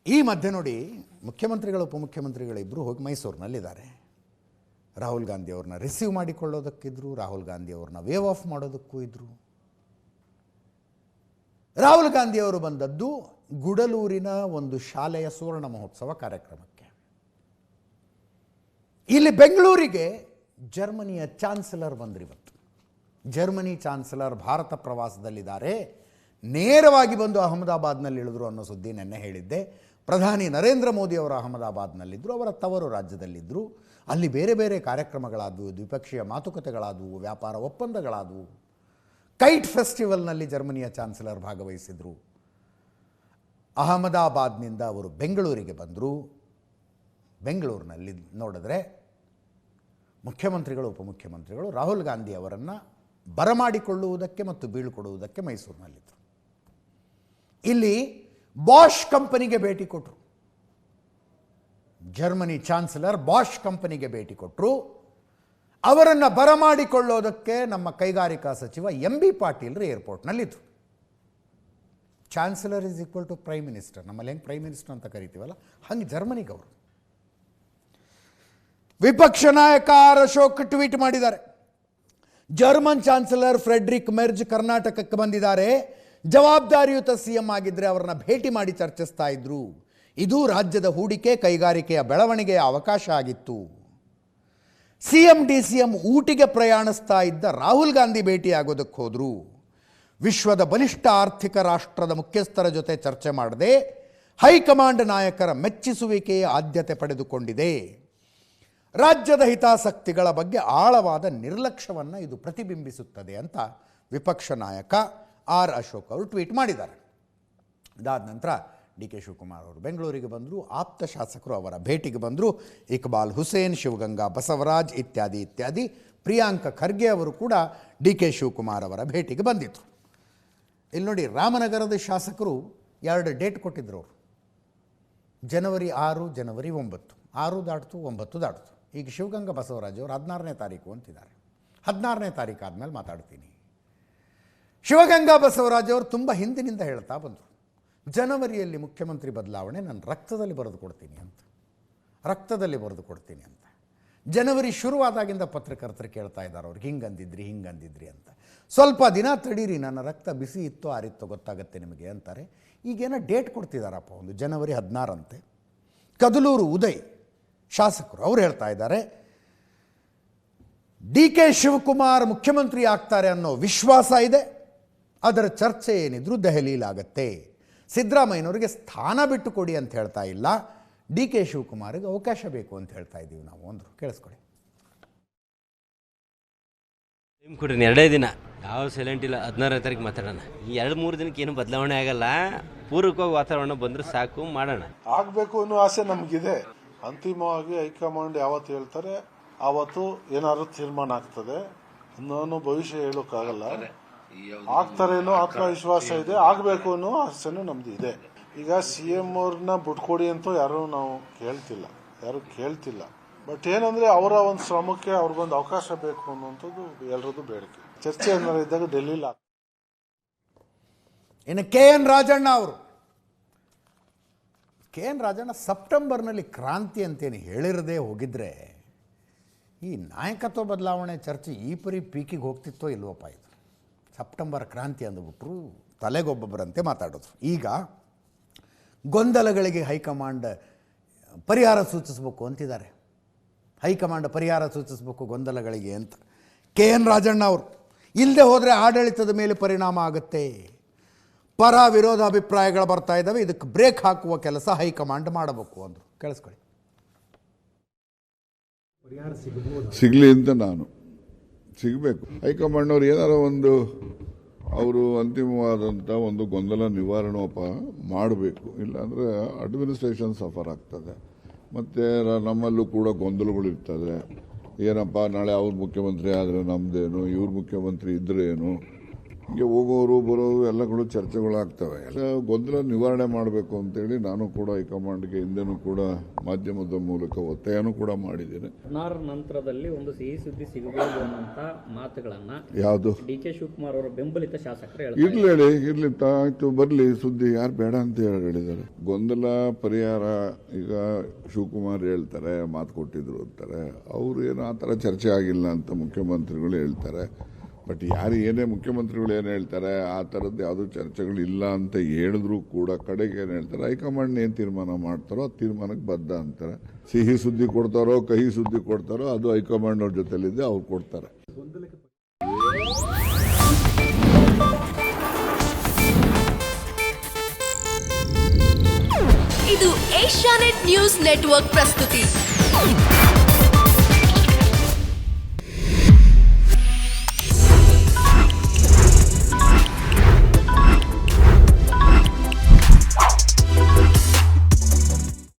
ಈ ಮಧ್ಯೆ ನೋಡಿ, ಮುಖ್ಯಮಂತ್ರಿಗಳು ಉಪಮುಖ್ಯಮಂತ್ರಿಗಳಿಬ್ಬರು ಹೋಗಿ ಮೈಸೂರಿನಲ್ಲಿದ್ದಾರೆ. ರಾಹುಲ್ ಗಾಂಧಿ ಅವ್ರನ್ನ ರಿಸೀವ್ ಮಾಡಿಕೊಳ್ಳೋದಕ್ಕಿದ್ರು, ರಾಹುಲ್ ಗಾಂಧಿ ಅವ್ರನ್ನ ವೇವ್ ಆಫ್ ಮಾಡೋದಕ್ಕೂ ಇದ್ರು. ರಾಹುಲ್ ಗಾಂಧಿ ಅವರು ಬಂದದ್ದು ಗುಡಲೂರಿನ ಒಂದು ಶಾಲೆಯ ಸುವರ್ಣ ಮಹೋತ್ಸವ ಕಾರ್ಯಕ್ರಮಕ್ಕೆ. ಇಲ್ಲಿ ಬೆಂಗಳೂರಿಗೆ ಜರ್ಮನಿಯ ಚಾನ್ಸಲರ್ ಬಂದ್ರಿವತ್ತು. ಜರ್ಮನಿ ಚಾನ್ಸಲರ್ ಭಾರತ ಪ್ರವಾಸದಲ್ಲಿದ್ದಾರೆ. ನೇರವಾಗಿ ಬಂದು ಅಹಮದಾಬಾದ್ನಲ್ಲಿ ಇಳಿದ್ರು ಅನ್ನೋ ಸುದ್ದಿ ನೆನ್ನೆ ಹೇಳಿದ್ದೆ. ಪ್ರಧಾನಿ ನರೇಂದ್ರ ಮೋದಿ ಅವರು ಅಹಮದಾಬಾದ್ನಲ್ಲಿದ್ದರು, ಅವರ ತವರು ರಾಜ್ಯದಲ್ಲಿದ್ದರು. ಅಲ್ಲಿ ಬೇರೆ ಬೇರೆ ಕಾರ್ಯಕ್ರಮಗಳಾದವು, ದ್ವಿಪಕ್ಷೀಯ ಮಾತುಕತೆಗಳಾದವು, ವ್ಯಾಪಾರ ಒಪ್ಪಂದಗಳಾದವು. ಕೈಟ್ ಫೆಸ್ಟಿವಲ್ನಲ್ಲಿ ಜರ್ಮನಿಯ ಚಾನ್ಸಲರ್ ಭಾಗವಹಿಸಿದರು. ಅಹಮದಾಬಾದ್ನಿಂದ ಅವರು ಬೆಂಗಳೂರಿಗೆ ಬಂದರು. ಬೆಂಗಳೂರಿನಲ್ಲಿ ನೋಡಿದ್ರೆ ಮುಖ್ಯಮಂತ್ರಿಗಳು ಉಪಮುಖ್ಯಮಂತ್ರಿಗಳು ರಾಹುಲ್ ಗಾಂಧಿ ಅವರನ್ನು ಬರಮಾಡಿಕೊಳ್ಳುವುದಕ್ಕೆ ಮತ್ತು ಬೀಳ್ಕೊಡುವುದಕ್ಕೆ ಮೈಸೂರಿನಲ್ಲಿದ್ದರು. ಇಲ್ಲಿ ಬಾಷ್ ಕಂಪನಿಗೆ ಭೇಟಿ ಕೊಟ್ಟರು. ಜರ್ಮನಿ ಚಾನ್ಸಲರ್ ಬಾಷ್ ಕಂಪನಿಗೆ ಭೇಟಿ ಕೊಟ್ಟರು. ಅವರನ್ನು ಬರಮಾಡಿಕೊಳ್ಳೋದಕ್ಕೆ ನಮ್ಮ ಕೈಗಾರಿಕಾ ಸಚಿವ ಎಂ.ಬಿ. ಪಾಟೀಲ್ರು ಏರ್ಪೋರ್ಟ್ನಲ್ಲಿದ್ದರು. Chancellor is equal to prime minister. ನಮ್ಮಲ್ಲಿ ಹೆಂಗೆ ಪ್ರೈಮ್ ಮಿನಿಸ್ಟರ್ ಅಂತ ಕರಿತೀವಲ್ಲ, ಹಂಗೆ ಜರ್ಮನಿಗೆ ಅವರು. ವಿಪಕ್ಷ ನಾಯಕ ಆರ್ ಅಶೋಕ್ ಟ್ವೀಟ್ ಮಾಡಿದ್ದಾರೆ. ಜರ್ಮನ್ ಚಾನ್ಸಲರ್ ಫ್ರೆಡ್ರಿಕ್ ಮೆರ್ಜ್ ಕರ್ನಾಟಕಕ್ಕೆ ಬಂದಿದ್ದಾರೆ. ಜವಾಬ್ದಾರಿಯುತ ಸಿಎಂ ಆಗಿದ್ದರೆ ಅವರನ್ನ ಭೇಟಿ ಮಾಡಿ ಚರ್ಚಿಸ್ತಾ ಇದ್ರು. ಇದು ರಾಜ್ಯದ ಹೂಡಿಕೆ ಕೈಗಾರಿಕೆಯ ಬೆಳವಣಿಗೆಯ ಅವಕಾಶ ಆಗಿತ್ತು. ಸಿಎಂ ಡಿಸಿಎಂ ಊಟಿಗೆ ಪ್ರಯಾಣಿಸ್ತಾ ಇದ್ದ ರಾಹುಲ್ ಗಾಂಧಿ ಭೇಟಿಯಾಗೋದಕ್ಕೆ ಹೋದರು. ವಿಶ್ವದ ಬಲಿಷ್ಠ ಆರ್ಥಿಕ ರಾಷ್ಟ್ರದ ಮುಖ್ಯಸ್ಥರ ಜೊತೆ ಚರ್ಚೆ ಮಾಡದೆ ಹೈಕಮಾಂಡ್ ನಾಯಕರ ಮೆಚ್ಚಿಸುವಿಕೆಯ ಆದ್ಯತೆ ಪಡೆದುಕೊಂಡಿದೆ. ರಾಜ್ಯದ ಹಿತಾಸಕ್ತಿಗಳ ಬಗ್ಗೆ ಆಳವಾದ ನಿರ್ಲಕ್ಷ್ಯವನ್ನು ಇದು ಪ್ರತಿಬಿಂಬಿಸುತ್ತದೆ ಅಂತ ವಿಪಕ್ಷ ನಾಯಕ ಆರ್ ಅಶೋಕ್ ಅವರು ಟ್ವೀಟ್ ಮಾಡಿದ್ದಾರೆ. ಇದಾದ ನಂತರ ಡಿ ಕೆ ಶಿವಕುಮಾರ್ ಅವರು ಬೆಂಗಳೂರಿಗೆ ಬಂದರು. ಆಪ್ತ ಶಾಸಕರು ಅವರ ಭೇಟಿಗೆ ಬಂದರು. ಇಕ್ಬಾಲ್ ಹುಸೇನ್, ಶಿವಗಂಗಾ ಬಸವರಾಜ್ ಇತ್ಯಾದಿ ಇತ್ಯಾದಿ. ಪ್ರಿಯಾಂಕ ಖರ್ಗೆ ಅವರು ಕೂಡ ಡಿ ಕೆ ಶಿವಕುಮಾರ್ ಅವರ ಭೇಟಿಗೆ ಬಂದಿದ್ದರು. ಇಲ್ಲಿ ನೋಡಿ, ರಾಮನಗರದ ಶಾಸಕರು 2 ಡೇಟ್ ಕೊಟ್ಟಿದ್ದರು ಅವರು. ಜನವರಿ 6, ಜನವರಿ 9. 6 ದಾಟ್ತು, 9 ದಾಟ್ತು. ಈಗ ಶಿವಗಂಗಾ ಬಸವರಾಜ್ ಅವರು 16ನೇ ತಾರೀಕು ಅಂತಿದ್ದಾರೆ. 16ನೇ ತಾರೀಕು ಆದಮೇಲೆ ಮಾತಾಡ್ತೀನಿ. ಶಿವಗಂಗಾ ಬಸವರಾಜ್ ಅವರು ತುಂಬ ಹಿಂದಿನಿಂದ ಹೇಳ್ತಾ ಬಂದರು, ಜನವರಿಯಲ್ಲಿ ಮುಖ್ಯಮಂತ್ರಿ ಬದಲಾವಣೆ ನಾನು ರಕ್ತದಲ್ಲಿ ಬರೆದು ಕೊಡ್ತೀನಿ ಅಂತ. ರಕ್ತದಲ್ಲಿ ಬರೆದು ಕೊಡ್ತೀನಿ ಅಂತ. ಜನವರಿ ಶುರುವಾದಾಗಿಂದ ಪತ್ರಕರ್ತರು ಕೇಳ್ತಾ ಇದ್ದಾರೆ ಅವ್ರಿಗೆ, ಹಿಂಗಂದಿದ್ರಿ ಅಂತ. ಸ್ವಲ್ಪ ದಿನ ತಡೀರಿ, ನನ್ನ ರಕ್ತ ಬಿಸಿ ಇತ್ತೋ ಆರಿತ್ತೋ ಗೊತ್ತಾಗುತ್ತೆ ನಿಮಗೆ ಅಂತಾರೆ. ಈಗೇನೋ ಡೇಟ್ ಕೊಡ್ತಿದ್ದಾರಪ್ಪ, ಒಂದು ಜನವರಿ 16 ಅಂತೆ. ಕದಲೂರು ಉದಯ್ ಶಾಸಕರು ಅವ್ರು ಹೇಳ್ತಾ ಇದ್ದಾರೆ, ಡಿ ಕೆ ಶಿವಕುಮಾರ್ ಮುಖ್ಯಮಂತ್ರಿ ಆಗ್ತಾರೆ ಅನ್ನೋ ವಿಶ್ವಾಸ ಇದೆ. ಅದರ ಚರ್ಚೆ ಏನಿದ್ರು ದೆಹಲಿಲಾಗತ್ತೆ. ಸಿದ್ದರಾಮಯ್ಯನವರಿಗೆ ಸ್ಥಾನ ಬಿಟ್ಟು ಕೊಡಿ ಅಂತ ಹೇಳ್ತಾ ಇಲ್ಲ, ಡಿ ಕೆ ಶಿವಕುಮಾರ್ಗೆ ಅವಕಾಶ ಬೇಕು ಅಂತ ಹೇಳ್ತಾ ಇದ್ದೀವಿ ನಾವು ಅಂದರು. ಕೇಳಿಸ್ಕೊಳ್ಳಿ. ಟೈಮ್ ಕೊಡ್ರಿ, 2 ದಿನ ಯಾವ ಸೈಲೆಂಟ್ ಇಲ್ಲ. 16ನೇ ತಾರೀಕು ಮಾತಾಡೋಣ. ಈ 2-3 ದಿನಕ್ಕೆ ಏನು ಬದಲಾವಣೆ ಆಗಲ್ಲ. ಪೂರಕವಾಗಿ ವಾತಾವರಣ ಬಂದರೆ ಸಾಕು, ಮಾಡೋಣ. ಆಗಬೇಕು ಅನ್ನೋ ಆಸೆ ನಮಗಿದೆ. ಅಂತಿಮವಾಗಿ ಹೈಕಮಾಂಡ್ ಯಾವತ್ತು ಹೇಳ್ತಾರೆ ಆವತ್ತು ಏನಾದ್ರು ತೀರ್ಮಾನ ಆಗ್ತದೆ. ನಾನು ಭವಿಷ್ಯ ಹೇಳೋಕ್ಕಾಗಲ್ಲ. ಆಗ್ತಾರೇನೋ ಆತ್ಮವಿಶ್ವಾಸ ಇದೆ, ಆಗಬೇಕು ಅನ್ನೋ ಆಸೆನೂ ನಮ್ದು ಇದೆ. ಈಗ ಸಿಎಂ ಅವ್ರನ್ನ ಬಿಟ್ಕೊಡಿ ಅಂತೂ ಯಾರು ಕೇಳ್ತಿಲ್ಲ. ಬಟ್ ಏನಂದ್ರೆ ಅವರ ಒಂದು ಶ್ರಮಕ್ಕೆ ಅವ್ರಿಗೊಂದು ಅವಕಾಶ ಬೇಕು ಅನ್ನುವಂಥದ್ದು ಎಲ್ಲರದ್ದು ಬೇಡಿಕೆ. ಚರ್ಚೆ ಏನಾರು ಇದ್ದಾಗ ಡೆಲ್ಲಿಲಿ. ಇನ್ನು ಕೆ ಎನ್ ರಾಜಣ್ಣ ಸೆಪ್ಟೆಂಬರ್ನಲ್ಲಿ ಕ್ರಾಂತಿ ಅಂತೇನು ಹೇಳಿರದೆ ಹೋಗಿದ್ರೆ ಈ ನಾಯಕತ್ವ ಬದಲಾವಣೆ ಚರ್ಚೆ ಈ ಪರಿ ಪೀಕಿಗೆ ಹೋಗ್ತಿತ್ತೋ ಇಲ್ವಪ್ಪ. ಇದು ಸೆಪ್ಟೆಂಬರ್ ಕ್ರಾಂತಿ ಅಂದುಬಿಟ್ರು ತಲೆಗೊಬ್ಬೊಬ್ಬರಂತೆ ಮಾತಾಡೋದು. ಈಗ ಗೊಂದಲಗಳಿಗೆ ಹೈಕಮಾಂಡ್ ಪರಿಹಾರ ಸೂಚಿಸಬೇಕು ಅಂತಿದ್ದಾರೆ. ಹೈಕಮಾಂಡ್ ಪರಿಹಾರ ಸೂಚಿಸಬೇಕು ಗೊಂದಲಗಳಿಗೆ ಅಂತ ಕೆ ಎನ್ ರಾಜಣ್ಣ ಅವರು. ಇಲ್ಲದೆ ಹೋದರೆ ಆಡಳಿತದ ಮೇಲೆ ಪರಿಣಾಮ ಆಗುತ್ತೆ. ಪರ ವಿರೋಧ ಅಭಿಪ್ರಾಯಗಳು ಬರ್ತಾ ಇದ್ದಾವೆ. ಇದಕ್ಕೆ ಬ್ರೇಕ್ ಹಾಕುವ ಕೆಲಸ ಹೈಕಮಾಂಡ್ ಮಾಡಬೇಕು ಅಂದರು. ಕೇಳಿಸ್ಕೊಳ್ಳಿ. ಸಿಗಲಿ ಅಂತ ನಾನು ಸಿಗಬೇಕು. ಹೈಕಮಾಂಡ್ ಅವ್ರು ಏನಾರು ಒಂದು ಅವರು ಅಂತಿಮವಾದಂಥ ಒಂದು ಗೊಂದಲ ನಿವಾರಣೋಪ ಮಾಡಬೇಕು. ಇಲ್ಲಾಂದರೆ ಅಡ್ಮಿನಿಸ್ಟ್ರೇಷನ್ ಸಫರ್ ಆಗ್ತದೆ. ಮತ್ತು ನಮ್ಮಲ್ಲೂ ಕೂಡ ಗೊಂದಲಗಳಿರ್ತದೆ. ಏನಪ್ಪ ನಾಳೆ ಅವ್ರ ಮುಖ್ಯಮಂತ್ರಿ ಆದರೆ ನಮ್ಮದೇನು, ಇವ್ರ ಮುಖ್ಯಮಂತ್ರಿ ಇದ್ರೇನು, ಹೀಗೆ ಹೋಗೋರು ಬರೋರು ಎಲ್ಲಗಳು ಚರ್ಚೆಗಳಾಗ್ತವೆ. ಎಲ್ಲ ಗೊಂದಲ ನಿವಾರಣೆ ಮಾಡಬೇಕು ಅಂತೇಳಿ ನಾನು ಕೂಡ ಹೈಕಮಾಂಡ್ಗೆ ಹಿಂದೆನೂ ಕೂಡ ಮಾಧ್ಯಮದ ಮೂಲಕ ಒತ್ತಾಯನೂ ಕೂಡ ಮಾಡಿದ್ದೇನೆ. 16 ನಂತರದಲ್ಲಿ ಒಂದು ಸಿಹಿ ಸುದ್ದಿ ಸಿಗಬಹುದು ಅನ್ನೋಂಥ ಮಾತುಗಳನ್ನ ಯಾವುದು ಡಿ.ಕೆ. ಶಿವಕುಮಾರ್ ಅವರ ಬೆಂಬಲಿತ ಶಾಸಕರು ಇರ್ಲಿ ಆಯ್ತು, ಬರ್ಲಿ ಸುದ್ದಿ, ಯಾರು ಬೇಡ ಅಂತ ಹೇಳಿದ್ದಾರೆ. ಗೊಂದಲ ಪರಿಹಾರ ಈಗ ಶಿವಕುಮಾರ್ ಹೇಳ್ತಾರೆ, ಮಾತು ಕೊಟ್ಟಿದ್ರು ಅಂತಾರೆ. ಅವರು ಏನು ಆ ಥರ ಚರ್ಚೆ ಆಗಿಲ್ಲ ಅಂತ ಮುಖ್ಯಮಂತ್ರಿಗಳು ಹೇಳ್ತಾರೆ. ಬಟ್ ಯಾರು ಏನೇ ಮುಖ್ಯಮಂತ್ರಿಗಳು ಏನು ಹೇಳ್ತಾರೆ, ಆ ಥರದ್ದು ಯಾವುದೂ ಚರ್ಚೆಗಳಿಲ್ಲ ಅಂತ ಹೇಳಿದ್ರು ಕೂಡ ಕಡೆಗೆ ಏನು ಹೇಳ್ತಾರೆ, ಹೈಕಮಾಂಡ್ ಏನು ತೀರ್ಮಾನ ಮಾಡ್ತಾರೋ ಆ ತೀರ್ಮಾನಕ್ಕೆ ಬದ್ಧ ಅಂತಾರೆ. ಸಿಹಿ ಸುದ್ದಿ ಕೊಡ್ತಾರೋ ಕಹಿ ಸುದ್ದಿ ಕೊಡ್ತಾರೋ ಅದು ಹೈಕಮಾಂಡ್ ಅವ್ರ ಜೊತೆಲಿದೆ, ಅವ್ರು ಕೊಡ್ತಾರೆ. ಇದು ಏಷ್ಯಾನೆಟ್ ನ್ಯೂಸ್ ನೆಟ್ವರ್ಕ್ ಪ್ರಸ್ತುತಿ.